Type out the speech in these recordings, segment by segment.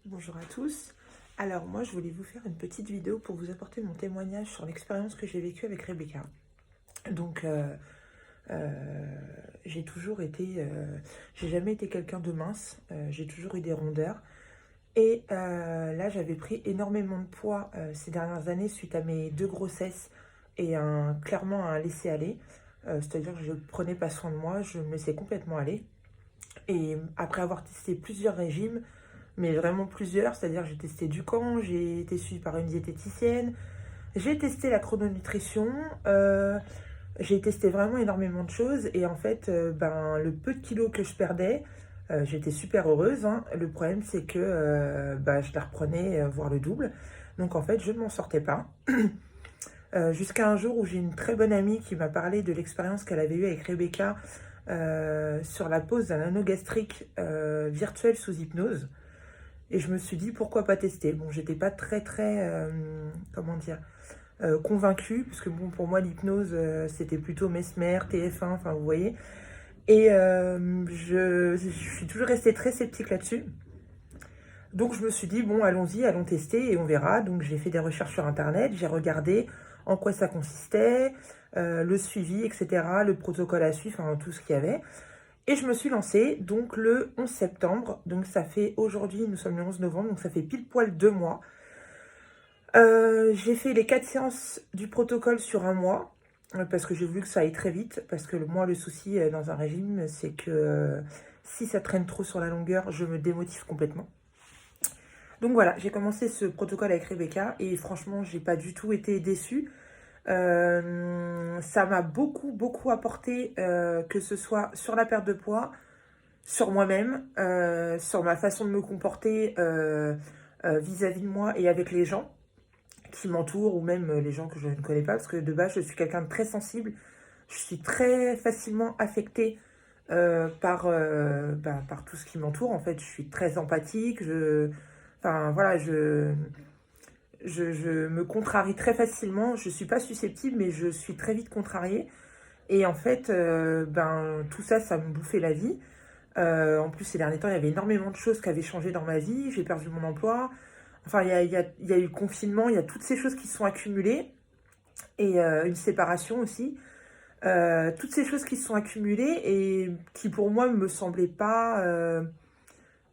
Bonjour à tous. Alors moi je voulais vous faire une petite vidéo pour vous apporter mon témoignage sur l'expérience que j'ai vécue avec Rebecca. Donc j'ai toujours été, j'ai jamais été quelqu'un de mince, j'ai toujours eu des rondeurs. Et là j'avais pris énormément de poids ces dernières années suite à mes 2 grossesses et clairement un laisser-aller. C'est-à-dire que je ne prenais pas soin de moi, je me laissais complètement aller. Et après avoir testé plusieurs régimes, mais vraiment plusieurs, c'est-à-dire j'ai testé du camp, j'ai été suivie par une diététicienne, j'ai testé la chrononutrition, j'ai testé vraiment énormément de choses et en fait, le peu de kilos que je perdais, j'étais super heureuse, hein. Le problème c'est que je la reprenais, voire le double, donc en fait je ne m'en sortais pas. Jusqu'à un jour où j'ai une très bonne amie qui m'a parlé de l'expérience qu'elle avait eue avec Rebecca sur la pose d'un anneau gastrique virtuel sous hypnose. Et je me suis dit, pourquoi pas tester. Bon, j'étais pas comment dire, convaincue, parce que bon, pour moi, l'hypnose, c'était plutôt Mesmer, TF1, enfin, vous voyez. Et je suis toujours restée très sceptique là-dessus. Donc, je me suis dit, bon, allons-y, allons tester et on verra. Donc, j'ai fait des recherches sur Internet, j'ai regardé en quoi ça consistait, le suivi, etc., le protocole à suivre, enfin, tout ce qu'il y avait. Et je me suis lancée donc le 11 septembre, donc ça fait aujourd'hui, nous sommes le 11 novembre, donc ça fait pile poil 2 mois. J'ai fait les 4 séances du protocole sur un mois, parce que j'ai voulu que ça aille très vite, parce que moi le souci dans un régime, c'est que si ça traîne trop sur la longueur, je me démotive complètement. Donc voilà, j'ai commencé ce protocole avec Rebecca, et franchement, j'ai pas du tout été déçue. Ça m'a beaucoup apporté, que ce soit sur la perte de poids, sur moi-même, sur ma façon de me comporter vis-à-vis de moi et avec les gens qui m'entourent ou même les gens que je ne connais pas, parce que de base je suis quelqu'un de très sensible, je suis très facilement affectée par tout ce qui m'entoure. En fait, je suis très empathique, enfin voilà, je me contrarie très facilement, je suis pas susceptible mais je suis très vite contrariée. Et en fait, tout ça, ça me bouffait la vie. En plus, ces derniers temps, il y avait énormément de choses qui avaient changé dans ma vie. J'ai perdu mon emploi. Enfin, il y a eu le confinement, il y a toutes ces choses qui se sont accumulées. Et une séparation aussi. Toutes ces choses qui se sont accumulées et qui, pour moi, me semblaient pas...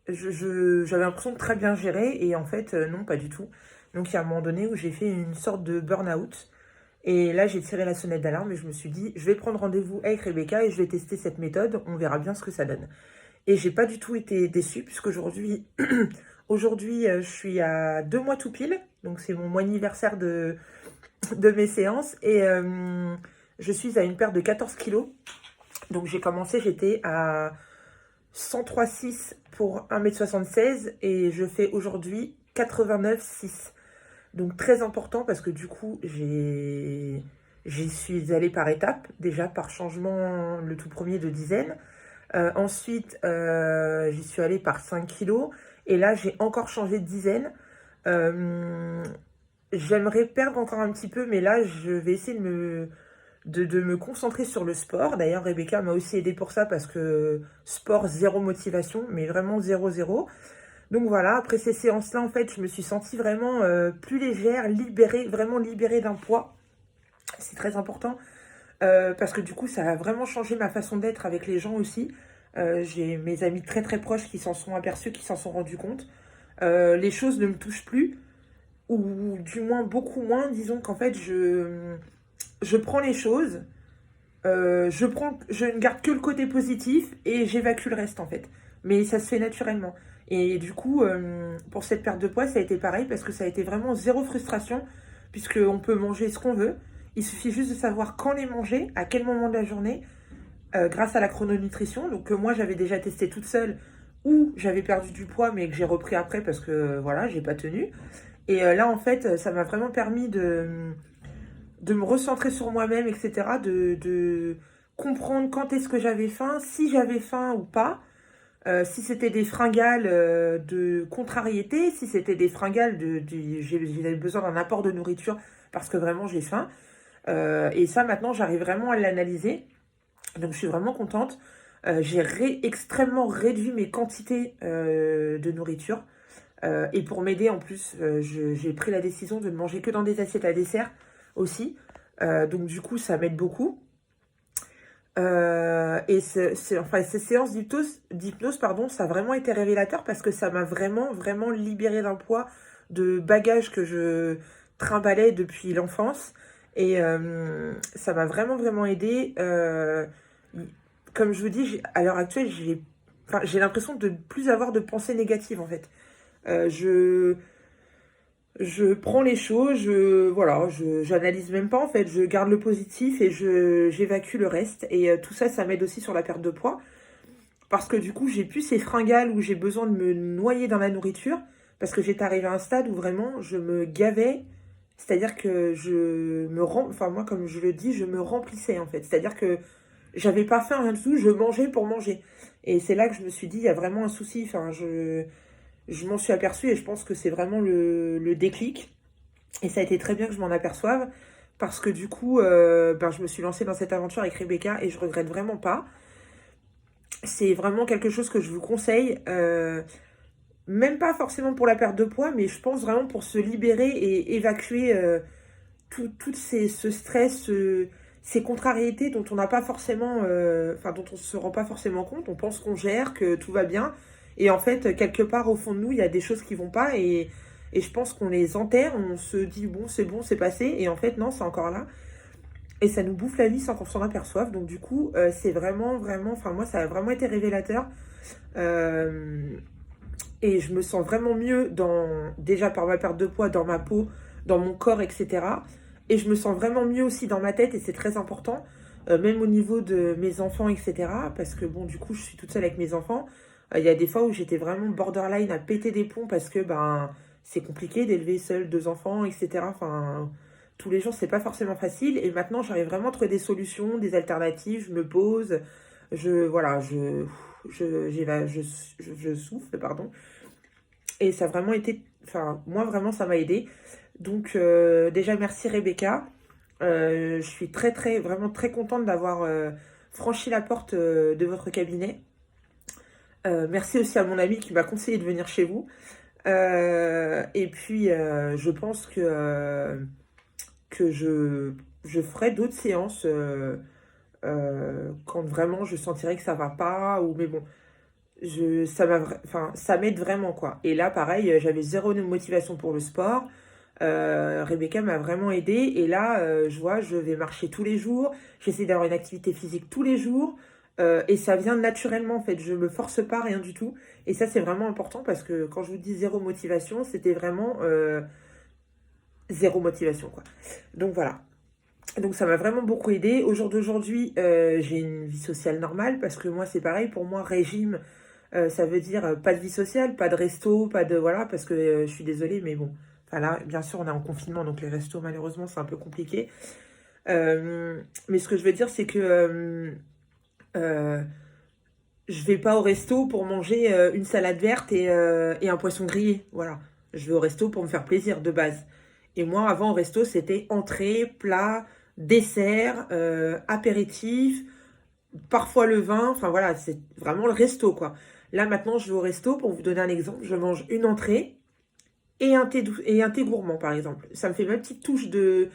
j'avais l'impression de très bien gérer. Et en fait, non, pas du tout. Donc, il y a un moment donné où j'ai fait une sorte de burn-out. Et là, j'ai tiré la sonnette d'alarme et je me suis dit, je vais prendre rendez-vous avec Rebecca et je vais tester cette méthode. On verra bien ce que ça donne. Et j'ai pas du tout été déçue, puisqu'aujourd'hui, je suis à 2 mois tout pile. Donc, c'est mon mois anniversaire de mes séances. Et je suis à une perte de 14 kilos. Donc, j'ai commencé, j'étais à 103,6 pour 1,76 m. Et je fais aujourd'hui 89,6. Donc, très important parce que du coup, j'y suis allée par étapes. Déjà, par changement, le tout premier de dizaines. Ensuite, j'y suis allée par 5 kilos. Et là, j'ai encore changé de dizaine. Euh, J'aimerais perdre encore un petit peu, mais là, je vais essayer de me concentrer sur le sport. D'ailleurs, Rebecca m'a aussi aidé pour ça parce que sport, zéro motivation, mais vraiment zéro, zéro. Donc voilà, après ces séances-là, en fait, je me suis sentie vraiment plus légère, libérée, vraiment libérée d'un poids. C'est très important. Parce que du coup, ça a vraiment changé ma façon d'être avec les gens aussi. J'ai mes amis très proches qui s'en sont aperçus, qui s'en sont rendus compte. Les choses ne me touchent plus, ou du moins beaucoup moins. Disons qu'en fait, je prends les choses, je ne garde que le côté positif et j'évacue le reste en fait. Mais ça se fait naturellement. Et du coup, pour cette perte de poids, ça a été pareil parce que ça a été vraiment zéro frustration, puisqu'on peut manger ce qu'on veut. Il suffit juste de savoir quand les manger, à quel moment de la journée, grâce à la chrononutrition. Donc moi, j'avais déjà testé toute seule, ou j'avais perdu du poids, mais que j'ai repris après parce que voilà, j'ai pas tenu. Et là, en fait, ça m'a vraiment permis de me recentrer sur moi-même, etc. De comprendre quand est-ce que j'avais faim, si j'avais faim ou pas. Si c'était des fringales de contrariété, si c'était des fringales j'avais besoin d'un apport de nourriture parce que vraiment j'ai faim. Et ça, maintenant, j'arrive vraiment à l'analyser. Donc, je suis vraiment contente. J'ai extrêmement réduit mes quantités de nourriture. Et pour m'aider, en plus, j'ai pris la décision de ne manger que dans des assiettes à dessert aussi. Donc du coup, ça m'aide beaucoup. Et enfin, ces séances d'hypnose, pardon, ça a vraiment été révélateur parce que ça m'a vraiment, vraiment libérée d'un poids de bagages que je trimballais depuis l'enfance. Et ça m'a vraiment, vraiment aidée. Comme je vous dis, à l'heure actuelle, enfin, j'ai l'impression de ne plus avoir de pensées négatives, en fait. Euh, je, je prends les choses, voilà, j'analyse même pas, en fait. Je garde le positif et j'évacue le reste. Et tout ça, ça m'aide aussi sur la perte de poids. Parce que du coup, j'ai plus ces fringales où j'ai besoin de me noyer dans la nourriture. Parce que j'étais arrivée à un stade où vraiment je me gavais. C'est-à-dire que enfin moi, comme je le dis, je me remplissais en fait. C'est-à-dire que j'avais pas faim, rien du tout, je mangeais pour manger. Et c'est là que je me suis dit, il y a vraiment un souci. Enfin, je m'en suis aperçue et je pense que c'est vraiment le déclic. Et ça a été très bien que je m'en aperçoive. Parce que du coup, ben, je me suis lancée dans cette aventure avec Rebecca et je regrette vraiment pas. C'est vraiment quelque chose que je vous conseille. Même pas forcément pour la perte de poids, mais je pense vraiment pour se libérer et évacuer ce stress, ces contrariétés dont on n'a pas forcément, enfin dont on se rend pas forcément compte. On pense qu'on gère, que tout va bien, et en fait quelque part au fond de nous il y a des choses qui vont pas et je pense qu'on les enterre, on se dit bon, c'est passé, et en fait non, c'est encore là. Et ça nous bouffe la vie sans qu'on s'en aperçoive. Donc du coup, c'est vraiment, vraiment, enfin moi ça a vraiment été révélateur. Euh, et je me sens vraiment mieux déjà par ma perte de poids, dans ma peau, dans mon corps, etc. Et je me sens vraiment mieux aussi dans ma tête et c'est très important, même au niveau de mes enfants, etc. Parce que bon, du coup, je suis toute seule avec mes enfants. Il y a des fois où j'étais vraiment borderline à péter des plombs parce que ben c'est compliqué d'élever seul deux enfants, etc. Enfin, tous les jours, c'est pas forcément facile. Et maintenant, j'arrive vraiment à trouver des solutions, des alternatives. Je me pose, voilà, je souffle, pardon. Et ça a vraiment été, enfin, moi vraiment, ça m'a aidé. Donc, déjà, merci Rebecca. Je suis très, très, vraiment très contente d'avoir franchi la porte de votre cabinet. Merci aussi à mon ami qui m'a conseillé de venir chez vous. Et puis, je pense que je ferai d'autres séances quand vraiment je sentirai que ça va pas. Mais bon, enfin, ça m'aide vraiment, quoi. Et là, pareil, j'avais zéro motivation pour le sport. Rebecca m'a vraiment aidée. Et là, je vois, je vais marcher tous les jours. J'essaie d'avoir une activité physique tous les jours. Et ça vient naturellement, en fait. Je me force pas, rien du tout. Et ça, c'est vraiment important parce que quand je vous dis zéro motivation, c'était vraiment zéro motivation, quoi. Donc voilà. Donc ça m'a vraiment beaucoup aidé. Au jour d'aujourd'hui, j'ai une vie sociale normale parce que moi, c'est pareil. Pour moi, régime, ça veut dire pas de vie sociale, pas de resto, pas de... Voilà, parce que je suis désolée, mais bon. Enfin là, bien sûr, on est en confinement, donc les restos, malheureusement, c'est un peu compliqué. Mais ce que je veux dire, c'est que euh, je vais pas au resto pour manger une salade verte et un poisson grillé. Voilà. Je vais au resto pour me faire plaisir, de base. Et moi, avant, au resto, c'était entrée, plat, dessert, apéritif, parfois le vin. Enfin voilà, c'est vraiment le resto, quoi. Là, maintenant, je vais au resto, pour vous donner un exemple, je mange une entrée et et un thé gourmand, par exemple. Ça me fait ma petite touche de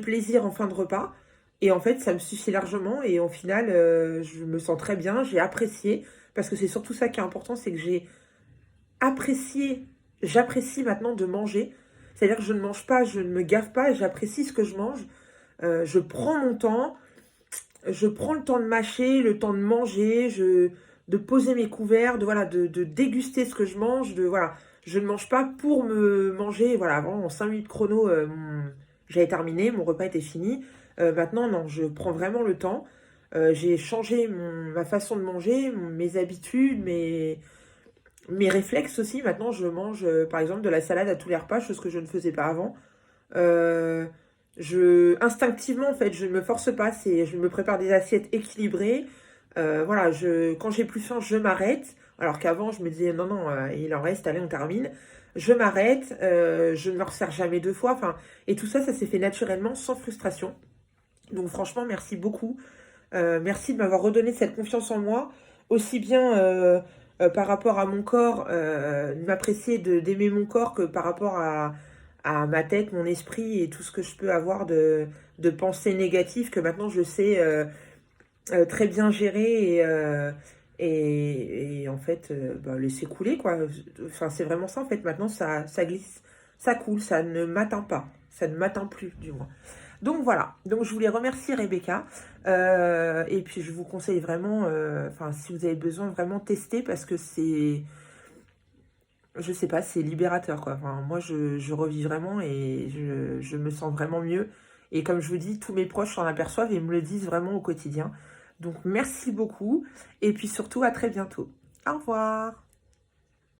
plaisir en fin de repas. Et en fait, ça me suffit largement. Et au final, je me sens très bien. J'ai apprécié. Parce que c'est surtout ça qui est important, c'est que j'ai apprécié, j'apprécie maintenant de manger. C'est-à-dire que je ne mange pas, je ne me gave pas, j'apprécie ce que je mange. Je prends mon temps, je prends le temps de mâcher, le temps de manger, de poser mes couverts, voilà, de déguster ce que je mange, voilà. Je ne mange pas pour me manger, voilà, avant en 5 minutes chrono, j'avais terminé, mon repas était fini. Maintenant, non, je prends vraiment le temps. J'ai changé ma façon de manger, mes habitudes, mes réflexes aussi. Maintenant, je mange, par exemple, de la salade à tous les repas, chose que je ne faisais pas avant. Euh, Instinctivement, en fait, je ne me force pas. Je me prépare des assiettes équilibrées. Voilà, quand j'ai plus faim, je m'arrête. Alors qu'avant, je me disais, non, non, il en reste, allez, on termine. Je m'arrête, je ne me resserre jamais deux fois. Enfin, et tout ça, ça s'est fait naturellement, sans frustration. Donc franchement, merci beaucoup. Merci de m'avoir redonné cette confiance en moi, aussi bien par rapport à mon corps, m'apprécier d'aimer mon corps que par rapport à ma tête, mon esprit et tout ce que je peux avoir de pensées négatives que maintenant je sais très bien gérer et en fait bah, laisser couler quoi. Enfin c'est vraiment ça en fait, maintenant ça glisse, ça coule, ça ne m'atteint pas, ça ne m'atteint plus du moins. Donc voilà, donc je voulais remercier Rebecca et puis je vous conseille vraiment, enfin si vous avez besoin vraiment tester parce que c'est, je sais pas, c'est libérateur quoi. Enfin, moi je revis vraiment et je me sens vraiment mieux. Et comme je vous dis, tous mes proches s'en aperçoivent et me le disent vraiment au quotidien. Donc merci beaucoup et puis surtout à très bientôt. Au revoir.